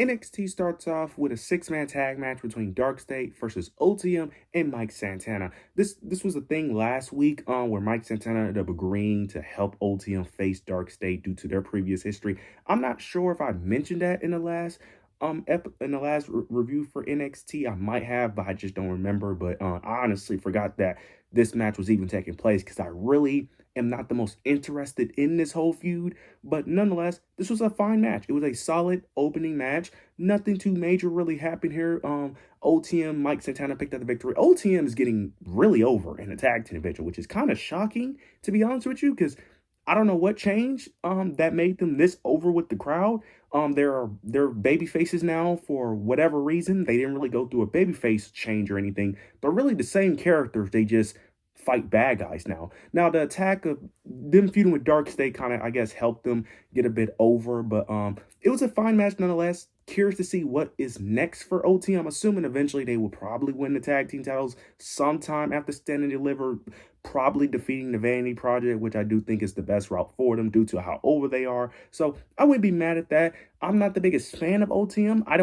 NXT starts off with a six-man tag match between Dark State versus OTM and Mike Santana. This was a thing last week where Mike Santana ended up agreeing to help OTM face Dark State due to their previous history. I'm not sure if I mentioned that in the last review for NXT. I might have, but I just don't remember. But I honestly forgot that this match was even taking place because I really am not the most interested in this whole feud. But nonetheless, this was a fine match. It was a solid opening match. Nothing too major really happened here. OTM, Mike Santana picked up the victory. OTM is getting really over in the tag team division, which is kind of shocking, to be honest with you, because I don't know what changed that made them this over with the crowd. They're baby faces now for whatever reason. They didn't really go through a babyface change or anything, but really the same characters. They just fight bad guys now. Now the attack of them feuding with Dark State kind of, I guess, helped them get a bit over, but it was a fine match nonetheless. Curious to see what is next for OT. I'm assuming eventually they will probably win the tag team titles sometime after Stand and Deliver, probably defeating the Vanity Project, which I do think is the best route for them due to how over they are. So I wouldn't be mad at that. I'm not the biggest fan of OTM. I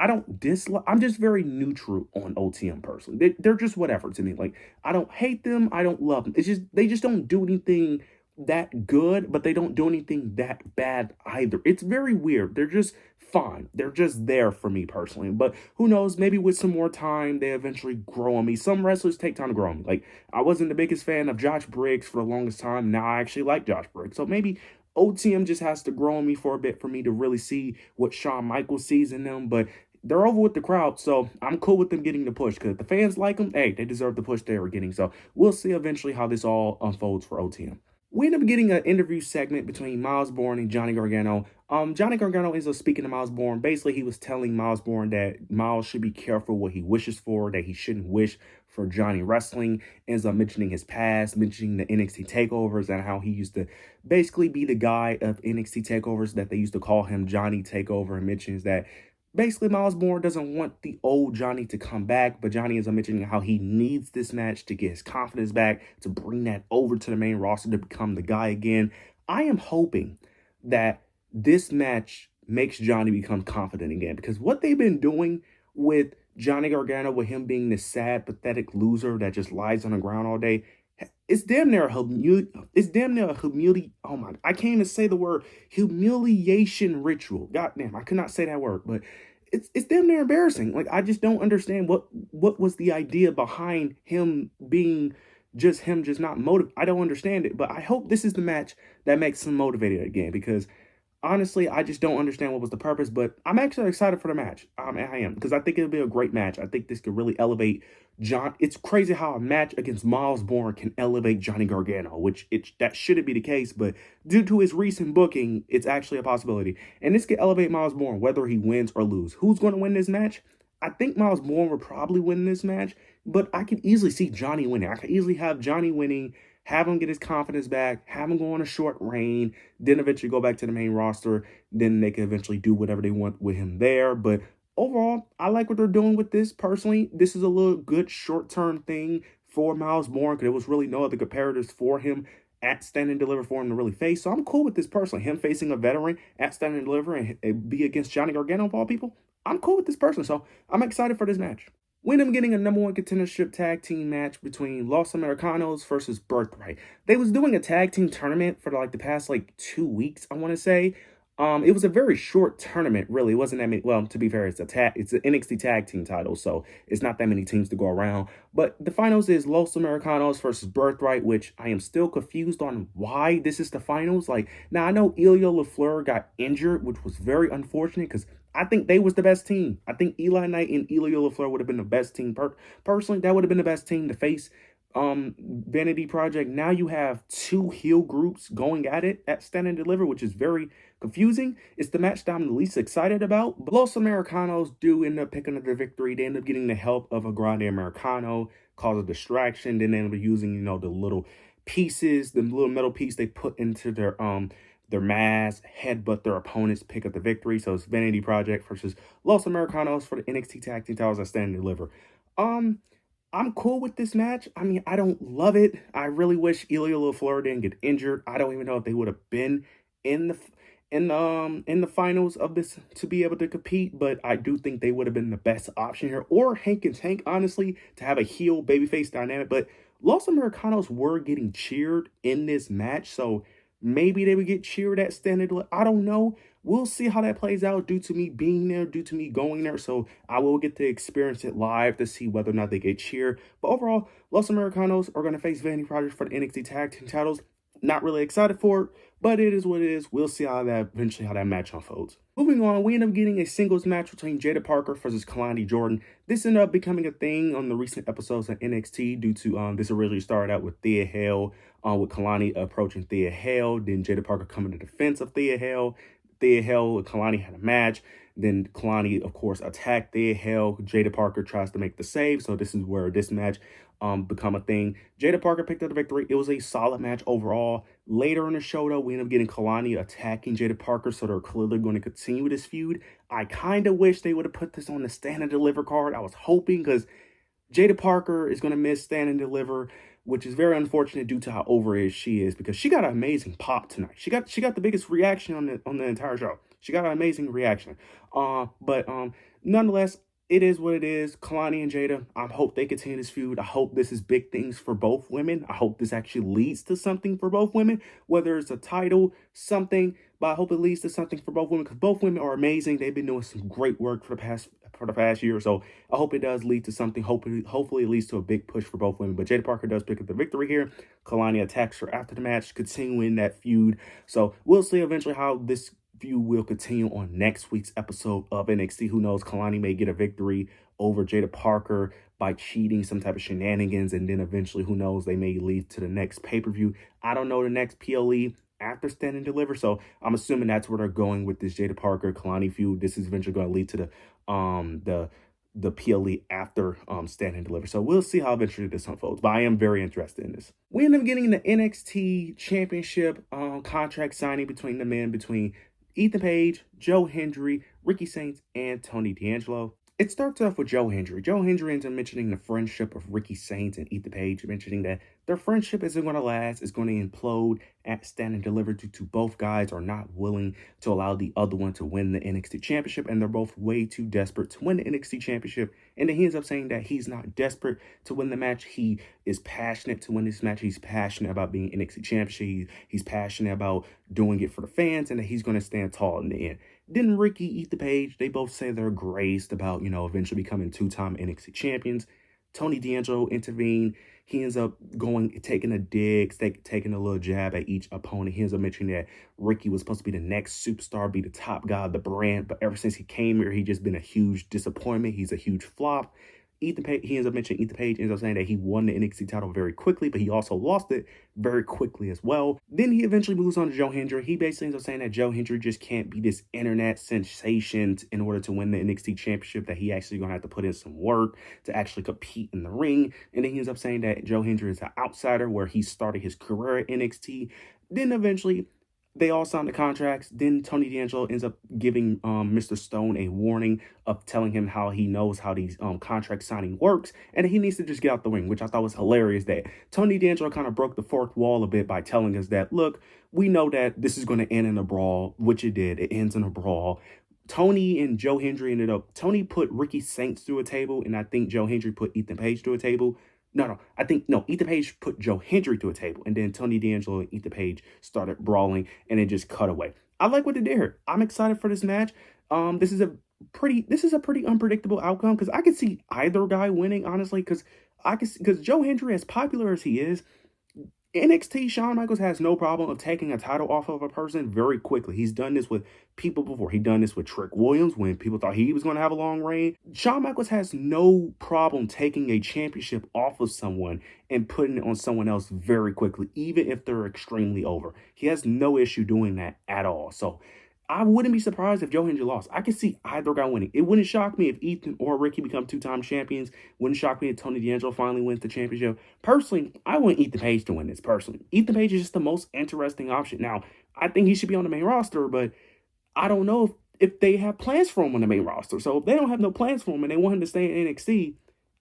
don't dislike. I'm just very neutral on OTM personally. They're just whatever to me. Like, I don't hate them. I don't love them. It's just they just don't do anything that good, but they don't do anything that bad either. It's very weird. They're just fine. They're just there for me personally. But who knows? Maybe with some more time, they eventually grow on me. Some wrestlers take time to grow on me. Like, I wasn't the biggest fan of Josh Briggs for the longest time. Now I actually like Josh Briggs. So maybe OTM just has to grow on me for a bit for me to really see what Shawn Michaels sees in them. But they're over with the crowd, so I'm cool with them getting the push, because if the fans like them, hey, they deserve the push they were getting. So we'll see eventually how this all unfolds for OTM. We end up getting an interview segment between Miles Bourne and Johnny Gargano. Johnny Gargano ends up speaking to Miles Bourne. Basically, he was telling Miles Bourne that Miles should be careful what he wishes for, that he shouldn't wish for Johnny wrestling. Ends up mentioning his past, mentioning the NXT takeovers and how he used to basically be the guy of NXT takeovers, that they used to call him Johnny Takeover, and mentions that basically Miles Bourne doesn't want the old Johnny to come back, but Johnny is mentioning how he needs this match to get his confidence back, to bring that over to the main roster, to become the guy again. I am hoping that this match makes Johnny become confident again, because what they've been doing with Johnny Gargano, with him being this sad, pathetic loser that just lies on the ground all day, it's damn near a oh my, I can't even say the word humiliation ritual. God damn, I could not say that word, but it's damn near embarrassing. Like, I just don't understand what was the idea behind him being just not motivated. I don't understand it, but I hope this is the match that makes him motivated again, because honestly, I just don't understand what was the purpose, but I'm actually excited for the match. I am, because I think it'll be a great match. I think this could really elevate John. It's crazy how a match against Miles Bourne can elevate Johnny Gargano, which that shouldn't be the case, but due to his recent booking, it's actually a possibility. And this could elevate Miles Bourne, whether he wins or lose. Who's going to win this match? I think Miles Bourne will probably win this match, but I could easily see Johnny winning. I could easily have Johnny winning, have him get his confidence back, have him go on a short reign, then eventually go back to the main roster. Then they can eventually do whatever they want with him there. But overall, I like what they're doing with this. Personally, this is a little good short-term thing for Miles Bourne, because there was really no other comparators for him at Stand and Deliver for him to really face. So I'm cool with this personally. Him facing a veteran at Stand and Deliver and be against Johnny Gargano of all people. I'm cool with this person. So I'm excited for this match. We end up getting a number one contendership tag team match between Los Americanos versus Birthright. They was doing a tag team tournament for the past 2 weeks, I want to say. It was a very short tournament, really. It wasn't that many. Well, to be fair, it's an NXT tag team title, so it's not that many teams to go around. But the finals is Los Americanos versus Birthright, which I am still confused on why this is the finals. Now I know Ilya LaFleur got injured, which was very unfortunate, because I think they was the best team. I think Eli Knight and Ilya LaFleur would have been the best team. Personally, that would have been the best team to face Vanity Project. Now you have two heel groups going at it at Stand and Deliver, which is very confusing. It's the match that I'm the least excited about. But Los Americanos do end up picking up the victory. They end up getting the help of a Grande Americano, cause a distraction. Then they end up using, the little pieces, the little metal piece they put into their mask, headbutt their opponents, pick up the victory. So it's Vanity Project versus Los Americanos for the NXT Tag Team titles at Stand and Deliver. I'm cool with this match. I mean, I don't love it. I really wish Ilya LaFleur didn't get injured. I don't even know if they would have been in in the finals of this to be able to compete, but I do think they would have been the best option here. Or Hank and Tank, honestly, to have a heel babyface dynamic. But Los Americanos were getting cheered in this match, so maybe they would get cheered at standard. I don't know. We'll see how that plays out due to me being there, due to me going there. So I will get to experience it live to see whether or not they get cheered. But overall, Los Americanos are going to face Vanity Project for the NXT Tag Team titles. Not really excited for it, but it is what it is. We'll see how that match unfolds. Moving on, we end up getting a singles match between Jada Parker versus Kalani Jordan. This ended up becoming a thing on the recent episodes of NXT due to this originally started out with Thea Hale, with Kalani approaching Thea Hale, then Jada Parker coming to defense of Thea Hale. Thea Hale and Kalani had a match. Then Kalani, of course, attacked Thea Hale. Jada Parker tries to make the save. So this is where this match become a thing. Jada Parker picked up the victory. It was a solid match overall. Later in the show, though, we end up getting Kalani attacking Jada Parker. So they're clearly going to continue this feud. I kind of wish they would have put this on the Stand and Deliver card. I was hoping because Jada Parker is going to miss Stand and Deliver, which is very unfortunate due to how over she is, because she got an amazing pop tonight. She got the biggest reaction on the entire show. She got an amazing reaction. But nonetheless, it is what it is. Kalani and Jada, I hope they continue this feud. I hope this is big things for both women. I hope this actually leads to something for both women, whether it's a title, something. But I hope it leads to something for both women, because both women are amazing. They've been doing some great work for the past year. So I hope it does lead to something. Hopefully it leads to a big push for both women. But Jada Parker does pick up the victory here. Kalani attacks her after the match, continuing that feud. So we'll see eventually how this feud will continue on next week's episode of NXT. Who knows? Kalani may get a victory over Jada Parker by cheating, some type of shenanigans, and then eventually, who knows, they may lead to the next pay-per-view. I don't know the next PLE after Stand and Deliver, so I'm assuming that's where they're going with this Jada Parker Kalani feud. This is eventually going to lead to the PLE after Stand and Deliver. So we'll see how eventually this unfolds. But I am very interested in this. We end up getting the NXT Championship contract signing between the men, between Ethan Page, Joe Hendry, Ricky Saints, and Tony D'Angelo. It starts off with Joe Hendry. Joe Hendry ends up mentioning the friendship of Ricky Saints and Ethan Page, mentioning that their friendship isn't going to last, it's going to implode at Stand and Deliver due to both guys are not willing to allow the other one to win the NXT Championship, and they're both way too desperate to win the NXT Championship. And then he ends up saying that he's not desperate to win the match. He is passionate to win this match. He's passionate about being NXT Championship. He's passionate about doing it for the fans, and that he's going to stand tall in the end. Then Ricky, Ethan Page, they both say they're graced about, eventually becoming two-time NXT champions. Tony D'Angelo intervened. He ends up taking a dig, taking a little jab at each opponent. He ends up mentioning that Ricky was supposed to be the next superstar, be the top guy of the brand. But ever since he came here, he's just been a huge disappointment. He's a huge flop. Ethan Page, he ends up mentioning Ethan Page, ends up saying that he won the NXT title very quickly, but he also lost it very quickly as well. Then he eventually moves on to Joe Hendry. He basically ends up saying that Joe Hendry just can't be this internet sensation in order to win the NXT championship, that he actually going to have to put in some work to actually compete in the ring. And then he ends up saying that Joe Hendry is an outsider, where he started his career at NXT. Then eventually they all signed the contracts. Then Tony D'Angelo ends up giving Mr. Stone a warning of telling him how he knows how these contract signing works, and he needs to just get out the ring, which I thought was hilarious, that Tony D'Angelo kind of broke the fourth wall a bit by telling us that, look, we know that this is going to end in a brawl, which it did. It ends in a brawl. Tony and Joe Hendry Tony put Ricky Saints through a table, and I think Joe Hendry put Ethan Page through a table. Ethan Page put Joe Hendry to a table, and then Tony D'Angelo and Ethan Page started brawling, and it just cut away. I like what they did here. I'm excited for this match. This is a pretty unpredictable outcome, because I could see either guy winning, honestly, because Joe Hendry, as popular as he is, NXT, Shawn Michaels has no problem of taking a title off of a person very quickly. He's done this with people before. He done this with Trick Williams when people thought he was going to have a long reign. Shawn Michaels has no problem taking a championship off of someone and putting it on someone else very quickly, even if they're extremely over. He has no issue doing that at all. So I wouldn't be surprised if Joe Hendry lost. I could see either guy winning. It wouldn't shock me if Ethan or Ricky become two-time champions. Wouldn't shock me if Tony D'Angelo finally wins the championship. Personally, I want Ethan Page to win this, personally. Ethan Page is just the most interesting option. Now, I think he should be on the main roster, but I don't know if they have plans for him on the main roster. So if they don't have no plans for him and they want him to stay in NXT,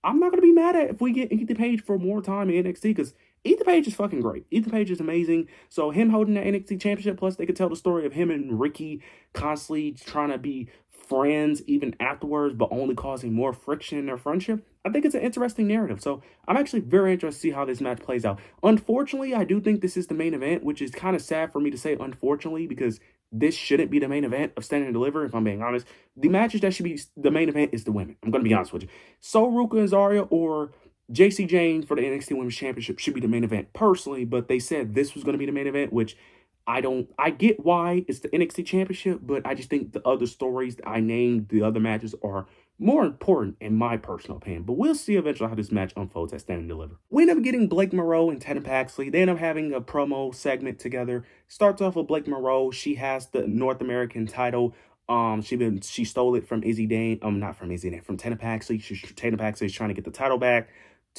I'm not going to be mad at if we get Ethan Page for more time in NXT, because Ethan Page is fucking great. Ethan Page is amazing. So him holding that NXT championship, plus they could tell the story of him and Ricky constantly trying to be friends even afterwards, but only causing more friction in their friendship. I think it's an interesting narrative. So I'm actually very interested to see how this match plays out. Unfortunately, I do think this is the main event, which is kind of sad for me to say unfortunately, because this shouldn't be the main event of Stand and Deliver, if I'm being honest. The matches that should be the main event is the women. I'm going to be honest with you. So Ruka and Zarya or Jacy Jayne for the NXT Women's Championship should be the main event personally, but they said this was going to be the main event, which I get why it's the NXT Championship, but I just think the other stories that I named, the other matches are more important in my personal opinion. But we'll see eventually how this match unfolds at Stand and Deliver. We end up getting Blake Moreau and Tatum Paxley. They end up having a promo segment together. Starts off with Blake Moreau. She has the North American title. She stole it from Izzy Dane. Not from Izzy Dane, from Tatum Paxley. Tatum Paxley is trying to get the title back.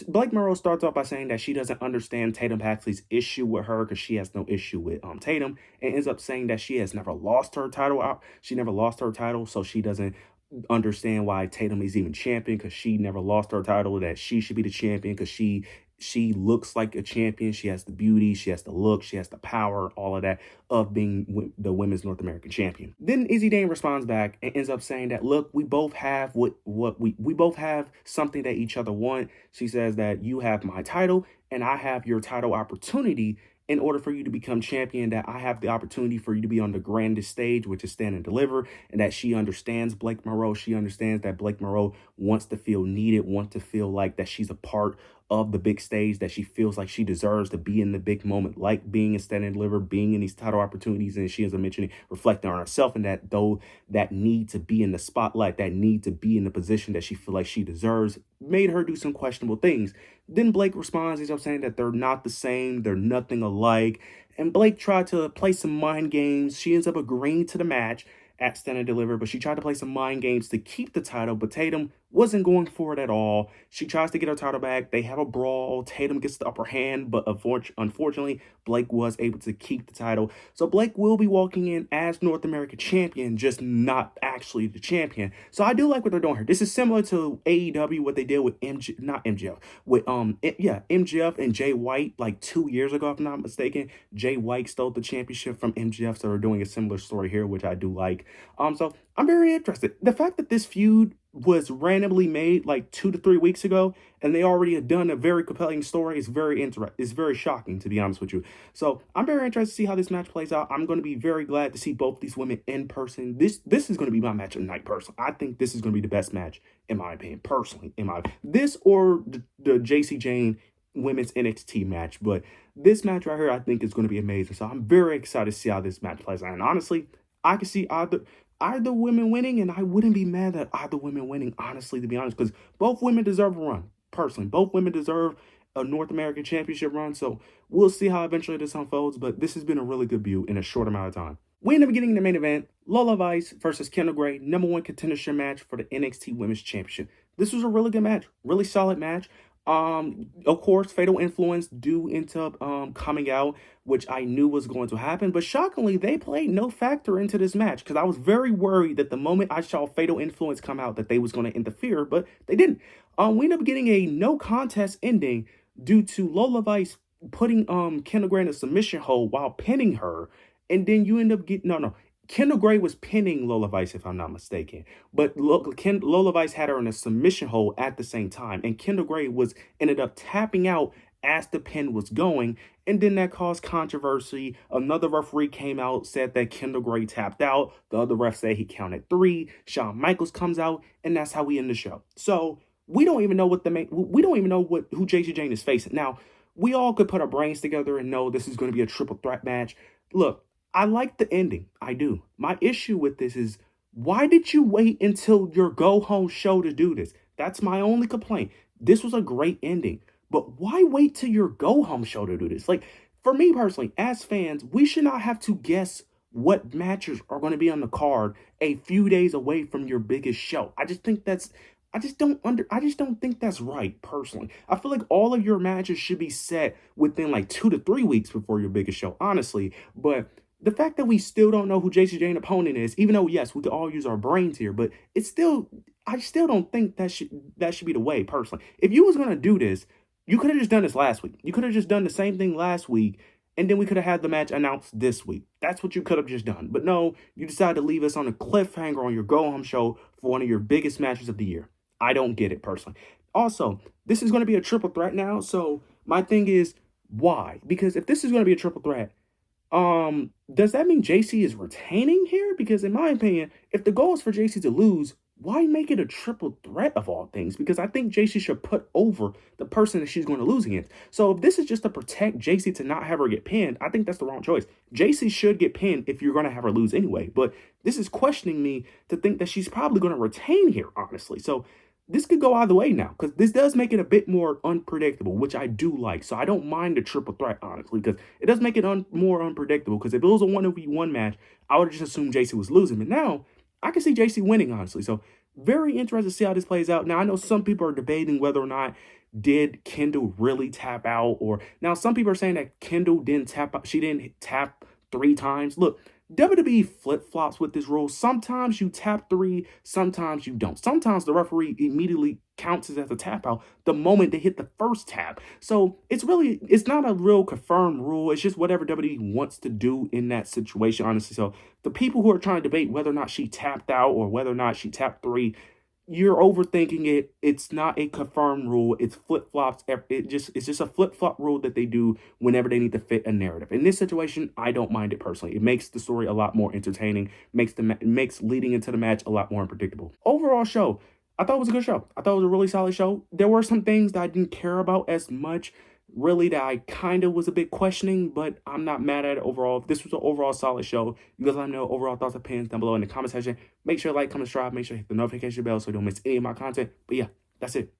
Blake Moreau starts off by saying that she doesn't understand Tatum Paxley's issue with her because she has no issue with Tatum, and ends up saying that she has never lost her title out. She never lost her title, so she doesn't understand why Tatum is even champion because she never lost her title, that she should be the champion because she looks like a champion. She has the beauty, she has the look, she has the power, all of that of being the women's North American champion. Then Izzy Dane responds back and ends up saying that, look, we both have what we both have something that each other want. She says that you have my title and I have your title opportunity. In order for you to become champion, that I have the opportunity for you to be on the grandest stage, which is Stand and Deliver, and that she understands Blake Moreau. She understands that Blake Moreau wants to feel needed, wants to feel like that she's a part of the big stage, that she feels like she deserves to be in the big moment, like being in Stand and Deliver, being in these title opportunities, and she, as I mentioned, reflecting on herself, and that though that need to be in the spotlight, that need to be in the position that she feels like she deserves, made her do some questionable things. Then Blake responds, he's up saying that they're not the same, they're nothing alike, and Blake tried to play some mind games. She ends up agreeing to the match at Stand and Deliver, but she tried to play some mind games to keep the title, but Tatum wasn't going for it at all. She tries to get her title back. They have a brawl. Tatum gets the upper hand, but unfortunately, Blake was able to keep the title. So Blake will be walking in as North American champion, just not actually the champion. So I do like what they're doing here. This is similar to AEW, what they did with MJF and Jay White like 2 years ago, if I'm not mistaken. Jay White stole the championship from MJF, so they're doing a similar story here, which I do like. So I'm very interested. The fact that this feud was randomly made like 2 to 3 weeks ago, and they already had done a very compelling story, is very interesting. It's very shocking, to be honest with you. So I'm very interested to see how this match plays out. I'm going to be very glad to see both these women in person. This is going to be my match of the night, personally. I think this is going to be the best match, in my opinion, personally. This or the Jacy Jayne women's NXT match, but this match right here, I think is going to be amazing. So I'm very excited to see how this match plays out. And honestly, I can see either women winning, and I wouldn't be mad at either women winning, honestly, to be honest, because both women deserve a run. Personally, both women deserve a North American Championship run, so we'll see how eventually this unfolds, but this has been a really good view in a short amount of time. We end up getting the main event, Lola Vice versus Kendall Gray, #1 contendership match for the NXT Women's Championship. This was a really good match, really solid match. Of course, Fatal Influence do end up coming out, which I knew was going to happen, but shockingly, they played no factor into this match, because I was very worried that the moment I saw Fatal Influence come out that they was going to interfere, but they didn't. We end up getting a no contest ending due to Lola Vice putting Kendall Gray in a submission hold while pinning her, and then you end up getting Kendall Gray was pinning Lola Vice, if I'm not mistaken. But Lola Vice had her in a submission hold at the same time. And Kendall Gray ended up tapping out as the pin was going. And then that caused controversy. Another referee came out, said that Kendall Gray tapped out. The other ref said he counted 3. Shawn Michaels comes out, and that's how we end the show. So we don't even know who Jacy Jayne is facing. Now, we all could put our brains together and know this is going to be a triple threat match. Look, I like the ending. I do. My issue with this is, why did you wait until your go-home show to do this? That's my only complaint. This was a great ending, but why wait till your go-home show to do this? Like, for me personally, as fans, we should not have to guess what matches are going to be on the card a few days away from your biggest show. I just don't think that's right, personally. I feel like all of your matches should be set within like 2 to 3 weeks before your biggest show, honestly. But the fact that we still don't know who Jacy Jayne's opponent is, even though, yes, we could all use our brains here, but I still don't think that should be the way, personally. If you was going to do this, You could have just done this last week. You could have just done the same thing last week, and then we could have had the match announced this week. That's what you could have just done. But no, you decided to leave us on a cliffhanger on your go-home show for one of your biggest matches of the year. I don't get it personally. Also, this is going to be a triple threat now, so my thing is, why? Because if this is going to be a triple threat, does that mean JC is retaining here? Because in my opinion, if the goal is for JC to lose, why make it a triple threat of all things? Because I think JC should put over the person that she's going to lose against. So if this is just to protect JC to not have her get pinned, I think that's the wrong choice. JC should get pinned if you're going to have her lose anyway. But this is questioning me to think that she's probably going to retain here, honestly. So this could go either way now, because this does make it a bit more unpredictable, which I do like. So I don't mind the triple threat, honestly, because it does make it more unpredictable. Because if it was a 1v1 match, I would have just assumed JC was losing. But now I can see JC winning, honestly. So very interested to see how this plays out. Now, I know some people are debating whether or not did Kendall really tap out, or now some people are saying that Kendall didn't tap out. She didn't tap 3 times. Look, WWE flip-flops with this rule. Sometimes you tap 3, sometimes you don't. Sometimes the referee immediately counts it as a tap out the moment they hit the first tap. So it's not a real confirmed rule. It's just whatever WWE wants to do in that situation, honestly. So the people who are trying to debate whether or not she tapped out or whether or not she tapped 3, you're overthinking it. It's not a confirmed rule. It's flip-flops. It's just a flip-flop rule that they do whenever they need to fit a narrative. In this situation, I don't mind it personally. It makes the story a lot more entertaining, makes leading into the match a lot more unpredictable. Overall show, I thought it was a good show. I thought it was a really solid show. There were some things that I didn't care about as much, really, that I kind of was a bit questioning, but I'm not mad at it overall. This was an overall solid show. You guys let me know overall thoughts and opinions down below in the comment section. Make sure to like, comment, subscribe. Make sure to hit the notification bell so you don't miss any of my content. But yeah, that's it.